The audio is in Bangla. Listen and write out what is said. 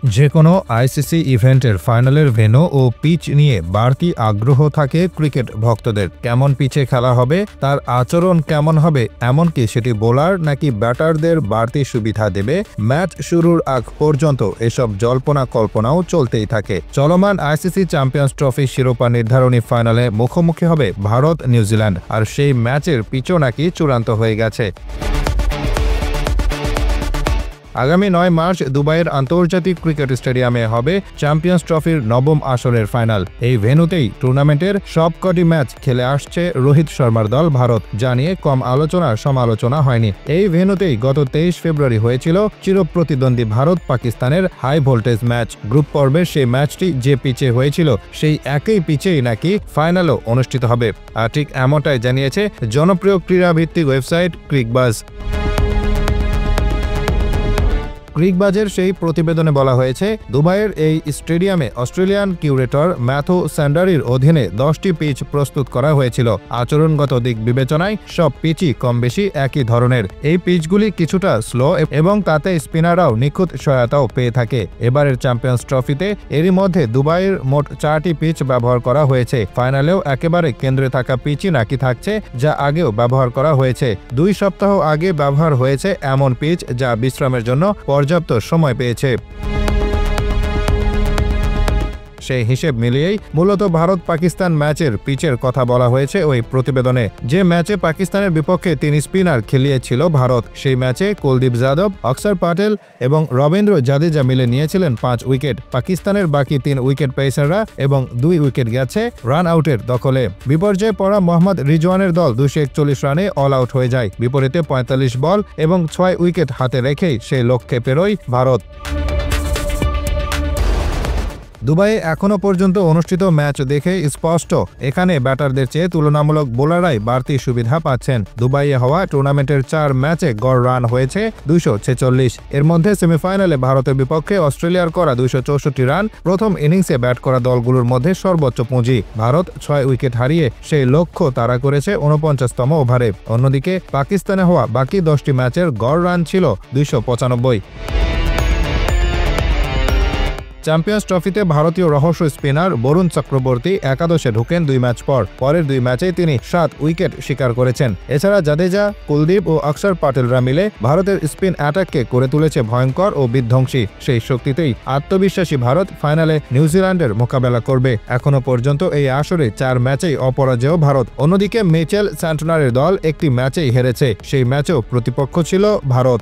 যে কোনো আইসিসি ইভেন্টের ফাইনালের ভেন্যু ও পিচ নিয়ে বাড়তি আগ্রহ থাকে ক্রিকেট ভক্তদের। কেমন পিচে খেলা হবে, তার আচরণ কেমন হবে, এমনকি সেটি বোলার নাকি ব্যাটারদের বাড়তি সুবিধা দেবে, ম্যাচ শুরুর আগ পর্যন্ত এসব জল্পনা কল্পনাও চলতেই থাকে। চলমান আইসিসি চ্যাম্পিয়ন্স ট্রফি শিরোপা নির্ধারণী ফাইনালে মুখোমুখি হবে ভারত নিউজিল্যান্ড, আর সেই ম্যাচের পিচও নাকি চূড়ান্ত হয়ে গেছে। আগামী 9 মার্চ দুবাইয়ের আন্তর্জাতিক ক্রিকেট স্টেডিয়ামে হবে চ্যাম্পিয়ন্স ট্রফির নবম আসরের ফাইনাল। এই ভেন্যুতেই টুর্নামেন্টের সবকটি ম্যাচ খেলে আসছে রোহিত শর্মার দল ভারত, যা নিয়ে কম সমালোচনা হয়নি। এই ভেন্যুতেই গত 23 ফেব্রুয়ারি হয়েছিল চিরপ্রতিদ্বন্দ্বী ভারত পাকিস্তানের হাই ভোল্টেজ ম্যাচ। গ্রুপ পর্বের সেই ম্যাচটি যে পিচে হয়েছিল সেই একই পিচেই নাকি ফাইনালও অনুষ্ঠিত হবে, আর ঠিক এমনটাই জানিয়েছে জনপ্রিয় ক্রীড়াভিত্তিক ওয়েবসাইট ক্রিকবাজ। ক্রিকবাজের সেই প্রতিবেদনে বলা হয়েছে, দুবাইয়ের এই স্টেডিয়ামে অস্ট্রেলিয়ান কিউরেটর ম্যাথু স্যান্ডারির অধীনে 10টি পিচ প্রস্তুত করা হয়েছিল। আচরণগত দিক বিবেচনায় সব পিচই কম বেশি একই ধরনের। এই পিচগুলি কিছুটা স্লো এবং তাতে স্পিনাররাও নিখুঁত সহায়তাও পেয়ে থাকে। এবারের চ্যাম্পিয়ন্স ট্রফিতে এরই মধ্যে দুবাইয়ের মোট 4টি পিচ ব্যবহার করা হয়েছে। ফাইনালেও একেবারে কেন্দ্রে থাকা পিচই নাকি থাকছে, যা আগেও ব্যবহার করা হয়েছে। 2 সপ্তাহ আগে ব্যবহার হয়েছে এমন পিচ যা বিশ্রামের জন্য পর্যাপ্ত সময় পেয়েছে। সেই হিসেব মিলিয়েই মূলত ভারত পাকিস্তান ম্যাচের পিচের কথা বলা হয়েছে ওই প্রতিবেদনে। যে ম্যাচে পাকিস্তানের বিপক্ষে 3 স্পিনার খেলিয়েছিল ভারত, সেই ম্যাচে কুলদীপ যাদব, অক্ষর প্যাটেল এবং রবীন্দ্র জাদেজা মিলে নিয়েছিলেন 5 উইকেট। পাকিস্তানের বাকি 3 উইকেট পেসাররা এবং 2 উইকেট গেছে রান আউটের দখলে। বিপর্যয়ে পড়া মোহাম্মদ রিজওয়ানের দল 241 রানে অল আউট হয়ে যায়। বিপরীতে 45 বল এবং 6 উইকেট হাতে রেখেই সেই লক্ষ্যে পেরোয় ভারত। দুবাইয়ে এখনও পর্যন্ত অনুষ্ঠিত ম্যাচ দেখে স্পষ্ট, এখানে ব্যাটারদের চেয়ে তুলনামূলক বোলাররাই বাড়তি সুবিধা পাচ্ছেন। দুবাইয়ে হওয়া টুর্নামেন্টের 4 ম্যাচে গড় রান হয়েছে 246। এর মধ্যে সেমিফাইনালে ভারতের বিপক্ষে অস্ট্রেলিয়ার করা 264 রান প্রথম ইনিংসে ব্যাট করা দলগুলোর মধ্যে সর্বোচ্চ পুঁজি। ভারত 6 উইকেট হারিয়ে সেই লক্ষ্য তাড়া করেছে 49তম ওভারে। অন্যদিকে পাকিস্তানে হওয়া বাকি 10টি ম্যাচের গড় রান ছিল 295। চ্যাম্পিয়ন্স ট্রফিতে ভারতীয় রহস্য স্পিনার বরুণ চক্রবর্তী একাদশে ঢোকেন 2 ম্যাচ পর। পরের 2 ম্যাচেই তিনি 7 উইকেট শিকার করেছেন। এছাড়া জাদেজা, কুলদীপ ও অক্ষর প্যাটেলরা মিলে ভারতের স্পিন অ্যাটাককে করে তুলেছে ভয়ঙ্কর ও বিধ্বংসী। সেই শক্তিতেই আত্মবিশ্বাসী ভারত ফাইনালে নিউজিল্যান্ডের মোকাবেলা করবে। এখনো পর্যন্ত এই আসরে 4 ম্যাচেই অপরাজেয় ভারত। অন্যদিকে মিচেল স্যান্টনারের দল একটি ম্যাচেই হেরেছে, সেই ম্যাচেও প্রতিপক্ষ ছিল ভারত।